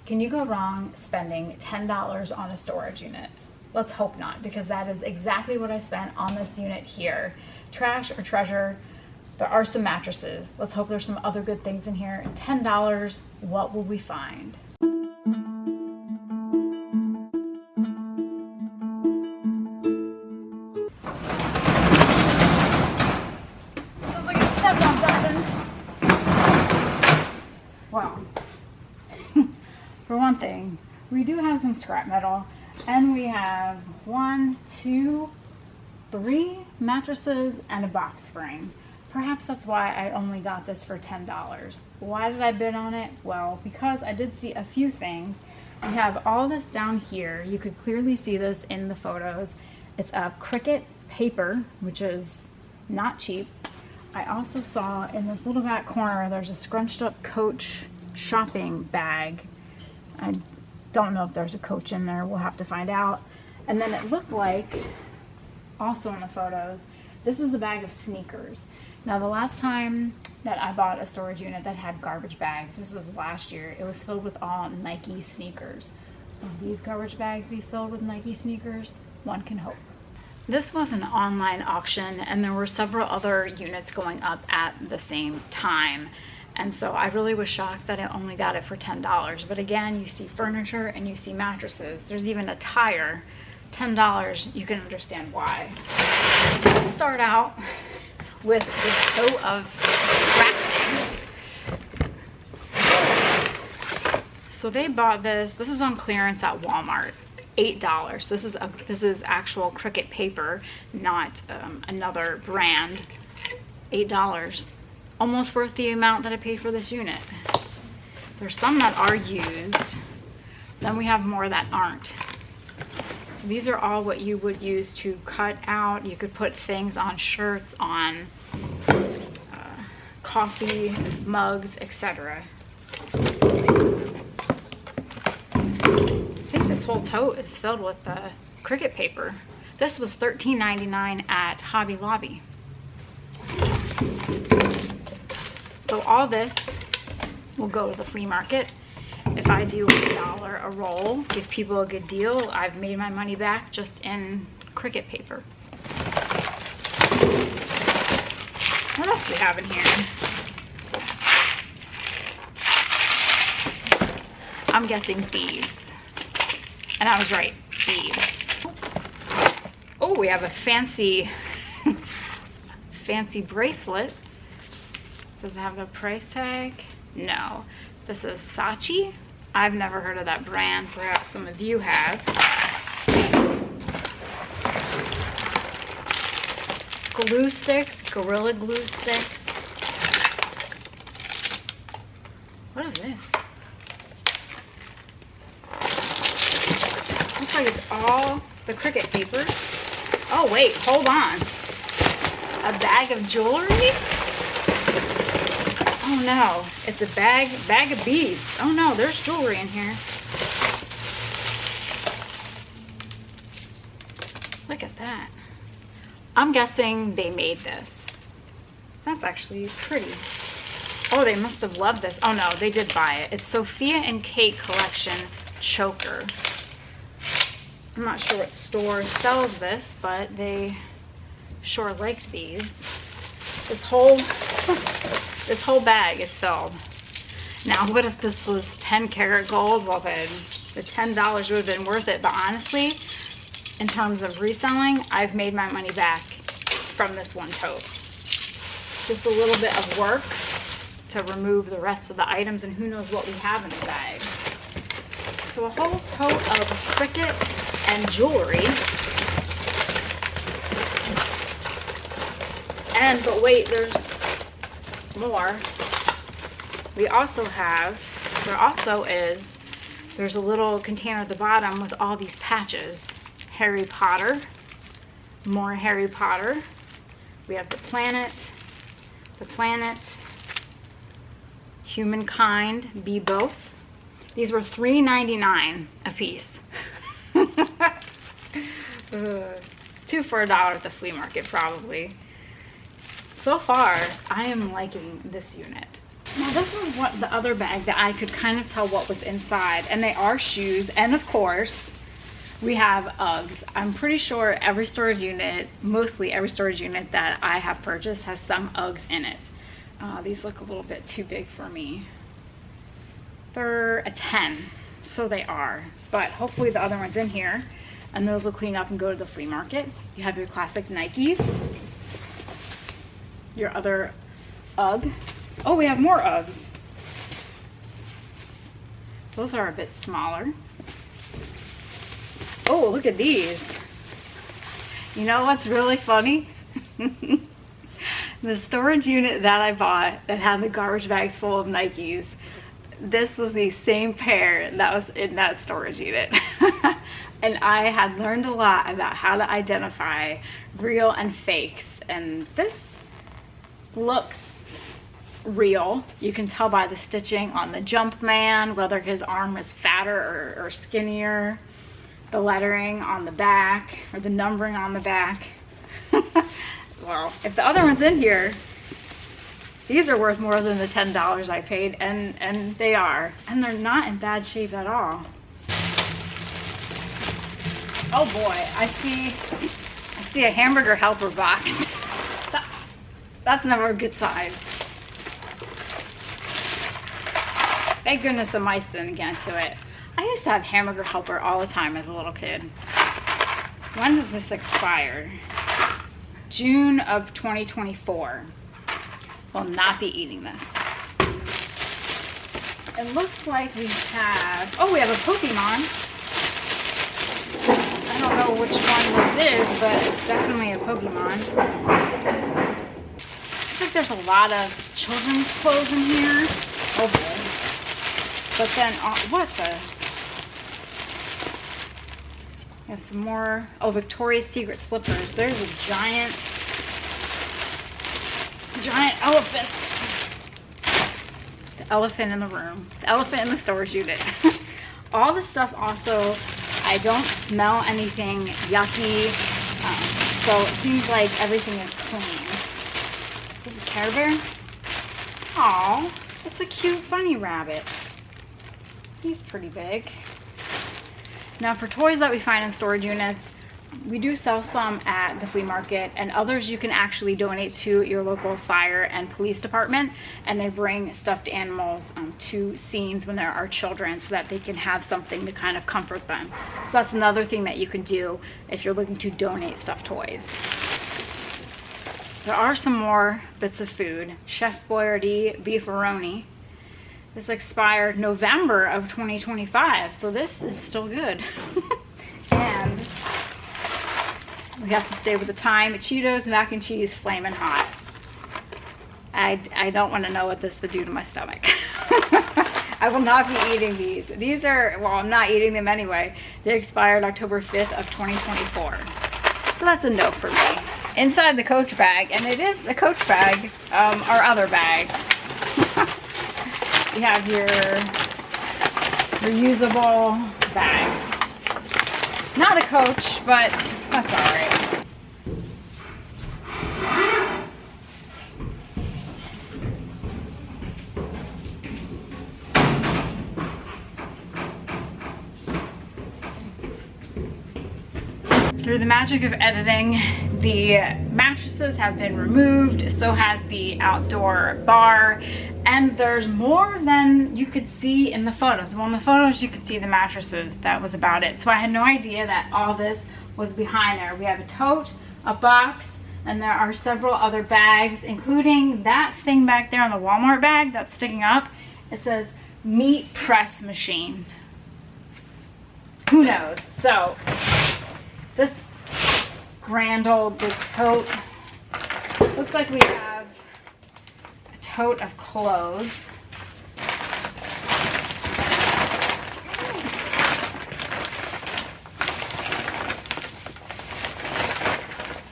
Can you go wrong spending $10 on a storage unit? Let's hope not, because that is exactly what I spent on this unit here. Trash or treasure. There are some mattresses. Let's hope there's some other good things in here. $10, what will we find? Sounds like it stepped on something. Well, for one thing, we do have some scrap metal, and we have 1, 2, 3 mattresses and a box spring. Perhaps that's why I only got this for $10. Why did I bid on it? Well, because I did see a few things. We have all this down here. You could clearly see this in the photos. It's a Cricut paper, which is not cheap. I also saw in this little back corner, there's a scrunched up Coach shopping bag. I don't know if there's a Coach in there. We'll have to find out. And then it looked like, also in the photos, this is a bag of sneakers. Now, the last time that I bought a storage unit that had garbage bags, this was last year, it was filled with all Nike sneakers. Will these garbage bags be filled with Nike sneakers? One can hope. This was an online auction, and there were several other units going up at the same time. And so I really was shocked that I only got it for $10. But again, you see furniture and you see mattresses. There's even a tire. $10, you can understand why. Let's start out with this tote of crafting. So they bought this. This was on clearance at Walmart. $8. This is actual Cricut paper, not another brand. $8. Almost worth the amount that I paid for this unit. There's some that are used. Then we have more that aren't. So these are all what you would use to cut out. You could put things on shirts, on coffee mugs, etc. I think this whole tote is filled with Cricut paper. This was $13.99 at Hobby Lobby. So all this will go to the flea market. If I do $1 a roll, give people a good deal, I've made my money back just in Cricut paper. What else do we have in here? I'm guessing beads. And I was right, beads. Oh, we have a fancy bracelet. Does it have the price tag? No. This is Saatchi. I've never heard of that brand. Perhaps some of you have. Glue sticks, Gorilla Glue sticks. What is this? Looks like it's all the Cricut paper. Oh wait, hold on. A bag of jewelry? Oh no, it's a bag of beads. Oh no, there's jewelry in here. Look at that. I'm guessing they made this. That's actually pretty. Oh, they must have loved this. Oh no, they did buy it. It's Sophia and Kate Collection Choker. I'm not sure what store sells this, but they sure like these. This whole bag is filled. Now, what if this was 10 karat gold? Well, then the $10 would have been worth it. But honestly, in terms of reselling, I've made my money back from this one tote. Just a little bit of work to remove the rest of the items, and who knows what we have in the bag. So a whole tote of Cricut and jewelry. But wait, there's more. We also have, there's a little container at the bottom with all these patches. Harry Potter, more Harry Potter. We have the planet, humankind, be both. These were $3.99 a piece. 2 for $1 at the flea market, probably. So far, I am liking this unit. Now this was what the other bag that I could kind of tell what was inside, and they are shoes, and of course we have Uggs. I'm pretty sure every storage unit, mostly every storage unit that I have purchased has some Uggs in it. These look a little bit too big for me. They're a 10, so they are, but hopefully the other one's in here, and those will clean up and go to the flea market. You have your classic Nikes, your other Ugg. Oh, we have more Uggs. Those are a bit smaller. Oh, look at these. You know what's really funny? The storage unit that I bought that had the garbage bags full of Nikes, this was the same pair that was in that storage unit. And I had learned a lot about how to identify real and fakes, and this looks real. You can tell by the stitching on the Jumpman whether his arm is fatter or skinnier, the lettering on the back or the numbering on the back. Well, if the other one's in here, these are worth more than the $10 I paid, and they are, and they're not in bad shape at all. Oh boy, I see a hamburger helper box. That's never a good sign. Thank goodness the mice didn't get into it. I used to have hamburger helper all the time as a little kid. When does this expire? June of 2024. Will not be eating this. It looks like we have, oh, we have a Pokemon. I don't know which one this is, but it's definitely a Pokemon. Looks like there's a lot of children's clothes in here. Oh boy. But then, what the? We have some more, oh, Victoria's Secret slippers. There's a giant elephant. The elephant in the room. The elephant in the storage unit. All the stuff also, I don't smell anything yucky. So it seems like everything is clean. This is a Care Bear. Aw, it's a cute bunny rabbit. He's pretty big. Now for toys that we find in storage units, we do sell some at the flea market, and others you can actually donate to your local fire and police department, and they bring stuffed animals to scenes when there are children so that they can have something to kind of comfort them. So that's another thing that you can do if you're looking to donate stuffed toys. There are some more bits of food. Chef Boyardee beefaroni. This expired November of 2025, so this is still good. And we have to stay with the time. Cheetos mac and cheese flamin' hot. I don't want to know what this would do to my stomach. I will not be eating these. These are, well, I'm not eating them anyway. They expired October 5th of 2024. So that's a no for me. Inside the Coach bag, and it is a Coach bag, are other bags. You have your reusable bags. Not a Coach, but that's all right. Through the magic of editing, the mattresses have been removed, so has the outdoor bar, and there's more than you could see in the photos. Well, in the photos you could see the mattresses, that was about it. So I had no idea that all this was behind there. We have a tote, a box, and there are several other bags, including that thing back there on the Walmart bag that's sticking up. It says meat press machine. Who knows? So this grand old big tote. Looks like we have a tote of clothes.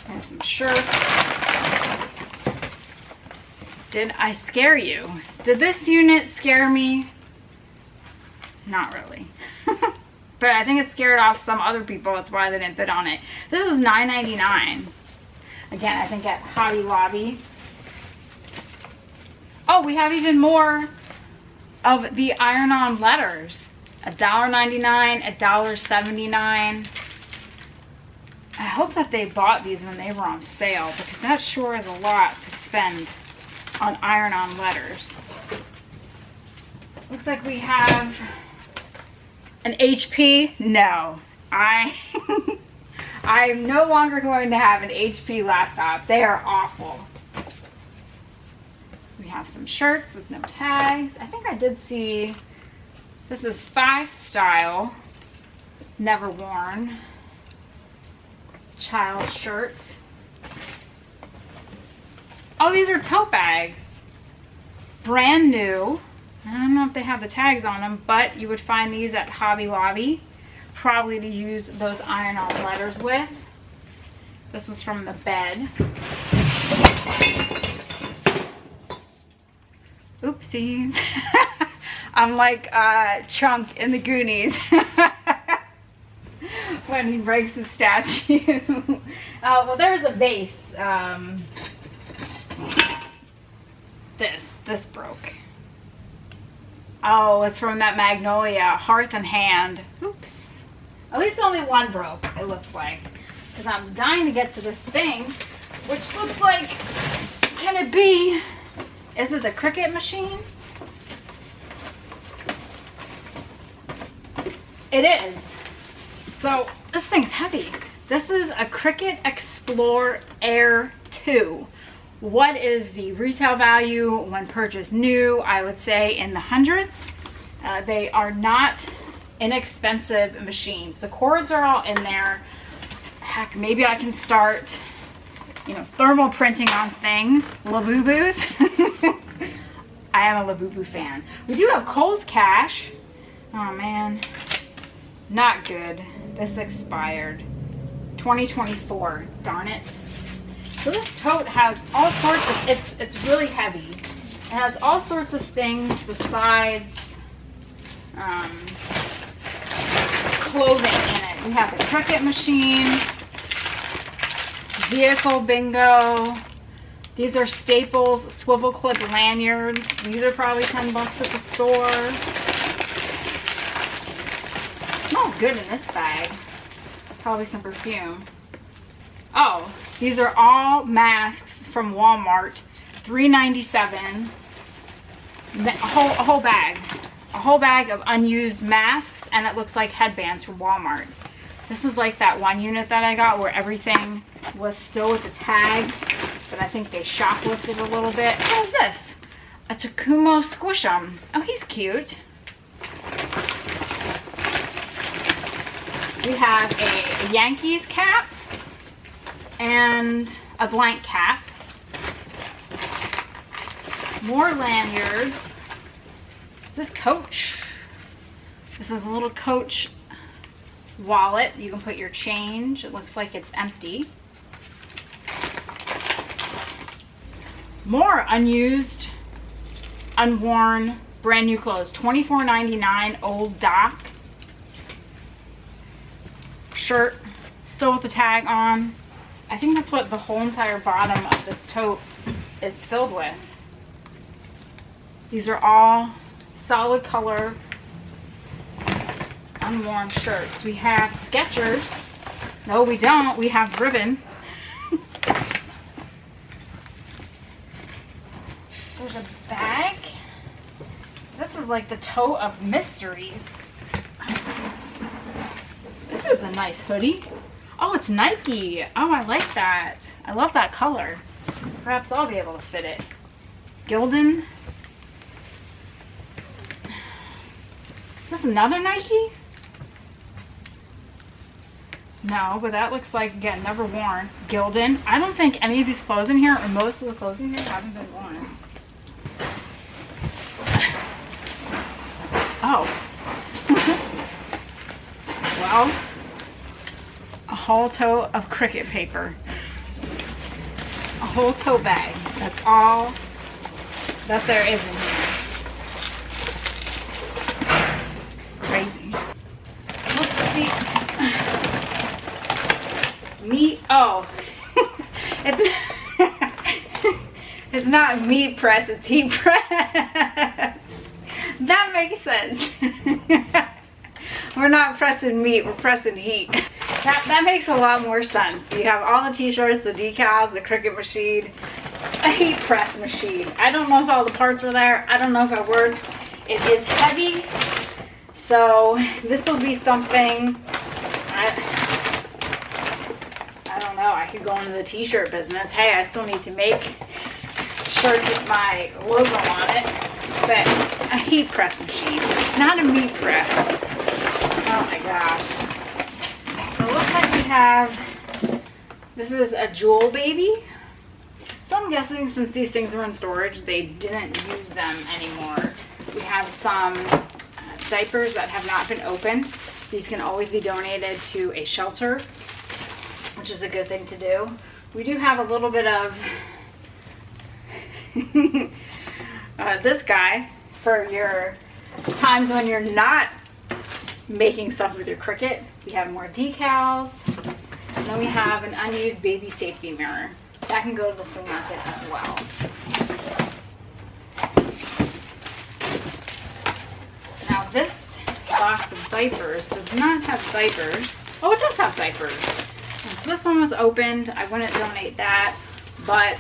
And some shirts. Did I scare you? Did this unit scare me? Not really. But I think it scared off some other people. That's why they didn't bid on it. This was $9.99. Again, I think at Hobby Lobby. Oh, we have even more of the iron-on letters. $1.99, $1.79. I hope that they bought these when they were on sale, because that sure is a lot to spend on iron-on letters. Looks like we have an HP. No, I'm no longer going to have an HP laptop. They are awful. We have some shirts with no tags. I think I did see, this is 5 style, never worn. Child shirt. Oh, these are tote bags. Brand new. I don't know if they have the tags on them, but you would find these at Hobby Lobby. Probably to use those iron-on letters with. This is from the bed. Oopsies. I'm like Chunk in the Goonies. When he breaks the statue. Well, there's a vase. This broke. Oh, it's from that Magnolia Hearth and Hand. Oops. At least only one broke, it looks like. Because I'm dying to get to this thing, which looks like, can it be? Is it the Cricut machine? It is. So this thing's heavy. This is a Cricut Explore Air 2. What is the retail value when purchased new? I would say in the hundreds. They are not inexpensive machines. The cords are all in there. Heck, maybe I can start, thermal printing on things. Labubu's. I am a Labubu fan. We do have Kohl's Cash. Oh man, not good. This expired 2024. Darn it. So this tote has all sorts of, it's really heavy. It has all sorts of things besides clothing in it. We have the Cricut machine, vehicle bingo. These are Staples swivel clip lanyards. These are probably 10 bucks at the store. It smells good in this bag. Probably some perfume. Oh, these are all masks from Walmart. $3.97. A whole bag. A whole bag of unused masks, and it looks like headbands from Walmart. This is like that one unit that I got where everything was still with the tag, but I think they shoplifted a little bit. What is this? A Takumo Squish'em. Oh, he's cute. We have a Yankees cap and a blank cap. More lanyards. Is this Coach? This is a little Coach wallet. You can put your change. It looks like it's empty. More unused, unworn, brand new clothes. $24.99 old Doc. Shirt, still with the tag on. I think that's what the whole entire bottom of this tote is filled with. These are all solid color, unworn shirts. We have Skechers. No, we don't. We have ribbon. There's a bag. This is like the tote of mysteries. This is a nice hoodie. Oh, it's Nike. Oh, I like that. I love that color. Perhaps I'll be able to fit it. Gildan. Is this another Nike? No, but that looks like, again, never worn. Gildan. I don't think any of these clothes in here, or most of the clothes in here, haven't been worn. Oh. Well, a whole tote of Cricut paper. A whole tote bag. That's all that there is in here. Crazy. Let's see. Meat. Oh. It's not not meat press, it's heat press. That makes sense. We're not pressing meat, we're pressing heat. That makes a lot more sense. You have all the t-shirts, the decals, the Cricut machine, a heat press machine. I don't know if all the parts are there. I don't know if it works. It is heavy, so this will be something, I don't know, I could go into the t-shirt business. Hey, I still need to make shirts with my logo on it, but a heat press machine, not a meat press. Oh my gosh. So it looks like we have, this is a Jewel baby. So I'm guessing since these things were in storage, they didn't use them anymore. We have some diapers that have not been opened. These can always be donated to a shelter, which is a good thing to do. We do have a little bit of this guy for your times when you're not making stuff with your Cricut. We have more decals, and then we have an unused baby safety mirror. That can go to the flea market as well. Now this box of diapers does not have diapers. Oh, it does have diapers. So this one was opened. I wouldn't donate that, but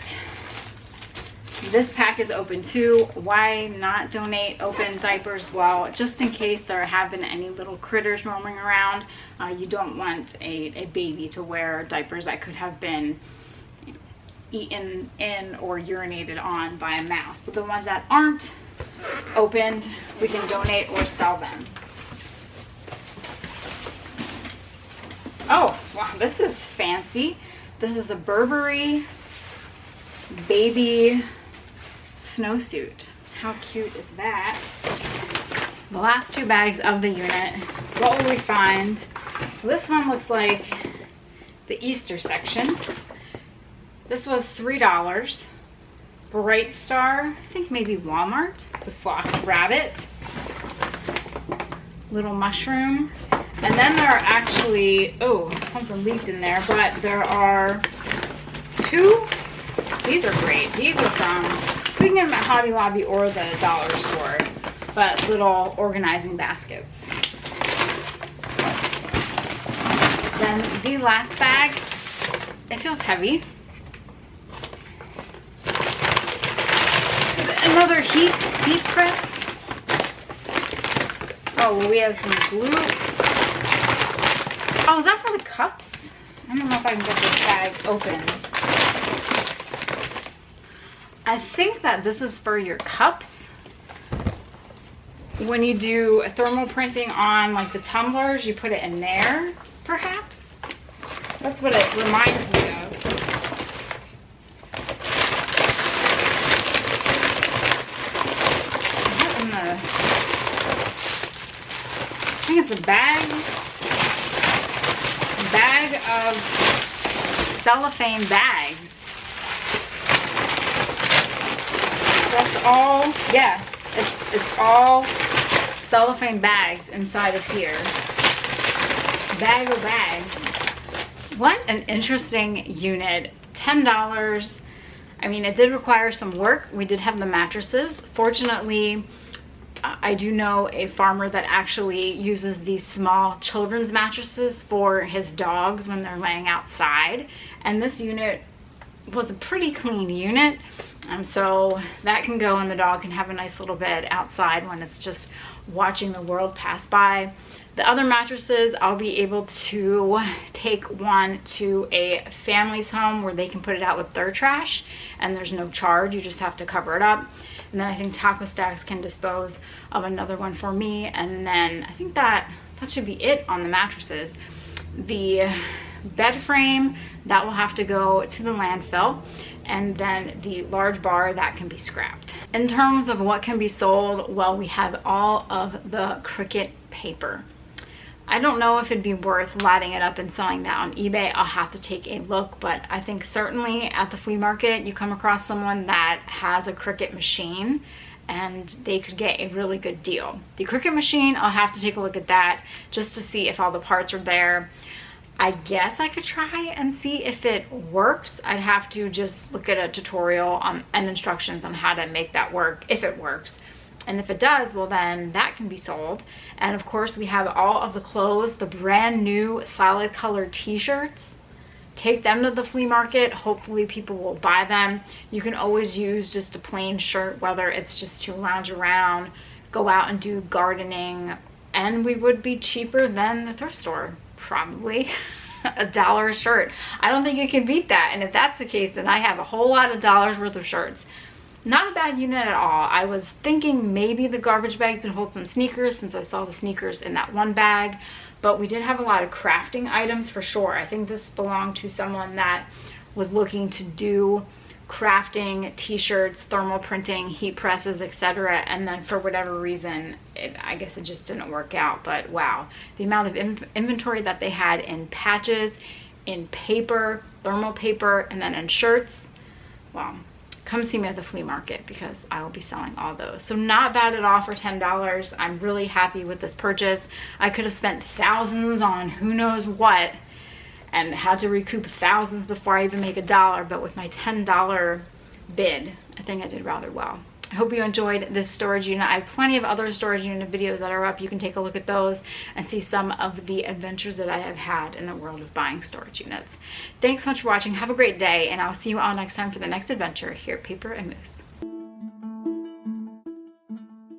this pack is open too. Why not donate open diapers? Well, just in case there have been any little critters roaming around, you don't want a baby to wear diapers that could have been eaten in or urinated on by a mouse. But the ones that aren't opened, we can donate or sell them. Oh, wow, this is fancy. This is a Burberry baby snowsuit. How cute is that? The last two bags of the unit. What will we find? This one looks like the Easter section. This was $3. Bright Star, I think maybe Walmart. It's a flock rabbit. Little mushroom. And then there are actually, oh, something leaked in there, but there are two. These are great. These are from, we can get them at Hobby Lobby or the dollar store, but little organizing baskets. Then the last bag, it feels heavy. Another heat press. Oh, well, we have some glue. Oh, is that for the cups? I don't know if I can get this bag opened. I think that this is for your cups. When you do thermal printing on like the tumblers, you put it in there, perhaps. That's what it reminds me of. I think it's a bag of cellophane bags. That's all, yeah, it's all cellophane bags inside of here. Bag of bags. What an interesting unit. $10. I mean, it did require some work. We did have the mattresses. Fortunately, I do know a farmer that actually uses these small children's mattresses for his dogs when they're laying outside. And this unit was a pretty clean unit. So that can go and the dog can have a nice little bed outside when it's just watching the world pass by. The other mattresses, I'll be able to take one to a family's home where they can put it out with their trash and there's no charge. You just have to cover it up. And then I think Taco Stacks can dispose of another one for me. And then I think that should be it on the mattresses. The bed frame, that will have to go to the landfill. And then the large bar, that can be scrapped. In terms of what can be sold, well, we have all of the Cricut paper. I don't know if it'd be worth latting it up and selling that on eBay. I'll have to take a look, but I think certainly at the flea market, you come across someone that has a Cricut machine and they could get a really good deal. The Cricut machine, I'll have to take a look at that just to see if all the parts are there. I guess I could try and see if it works. I'd have to just look at a tutorial and instructions on how to make that work, if it works. And if it does, well then that can be sold. And of course we have all of the clothes, the brand new solid color t-shirts. Take them to the flea market. Hopefully people will buy them. You can always use just a plain shirt, whether it's just to lounge around, go out and do gardening, and we would be cheaper than the thrift store, probably. $1 a shirt. I don't think you can beat that. And if that's the case, then I have a whole lot of dollars worth of shirts. Not a bad unit at all. I was thinking maybe the garbage bags would hold some sneakers, since I saw the sneakers in that one bag, but we did have a lot of crafting items for sure. I think this belonged to someone that was looking to do crafting, t-shirts, thermal printing, heat presses, etc. And then for whatever reason, I guess it just didn't work out. But wow, the amount of inventory that they had in patches, in paper, thermal paper, and then in shirts. Well, come see me at the flea market because I will be selling all those. So not bad at all for $10. I'm really happy with this purchase. I could have spent thousands on who knows what and had to recoup thousands before I even make $1, but with my $10 bid, I think I did rather well. I hope you enjoyed this storage unit. I have plenty of other storage unit videos that are up. You can take a look at those and see some of the adventures that I have had in the world of buying storage units. Thanks so much for watching. Have a great day, and I'll see you all next time for the next adventure here at Paper and Moose.